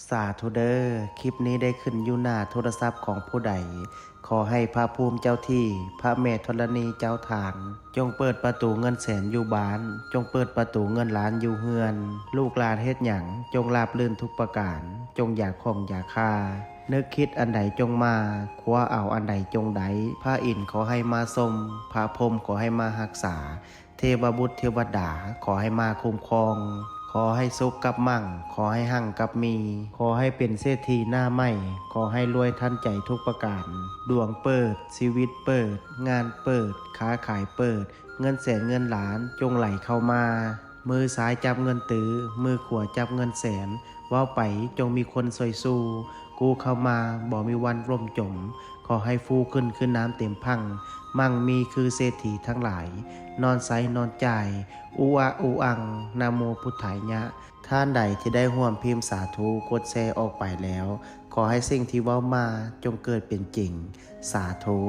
สาธุเดอร์คลิปนี้ได้ขึ้นอยู่หน้าโทรศัพท์ของผู้ใดขอให้พระภูมิเจ้าที่พระแม่ธรณีเจ้าทางจงเปิดประตูเงินแสนอยู่บ้านจงเปิดประตูเงินล้านอยู่เฮือนลูกหลานเฮ็ดหยังจงราบรื่นทุกประการจงอย่าข่มอย่าฆ่านึกคิดอันใดจงมาคว้าเอาอันใดจงไดพระอินทร์ขอให้มาทรงพระพรหมขอให้มารักษาเทวบุตรเทวดาขอให้มาคุ้มครองขอให้สุขกับมั่งขอให้หั่งกับมีขอให้เป็นเศรษฐีหน้าใหม่ขอให้รวยทันใจทุกประการดวงเปิดชีวิตเปิดงานเปิดค้าขายเปิดเงินแสนเงินล้านจงไหลเข้ามามือซ้ายจับเงินตื้อมือขวาจับเงินแสนว่าไปจงมีคนซอยสู้กูเข้ามาบ่มีวันร่มจมขอให้ฟูขึ้นน้ำเต็มพังมั่งมีคือเศรษฐีทั้งหลายนอนไซนอนใจอูอาอูอังนะโมพุทธายะท่านใดที่ได้ร่วมพิมพ์สาธุกดแชร์ออกไปแล้วขอให้สิ่งที่เว้ามาจงเกิดเป็นจริงสาธุ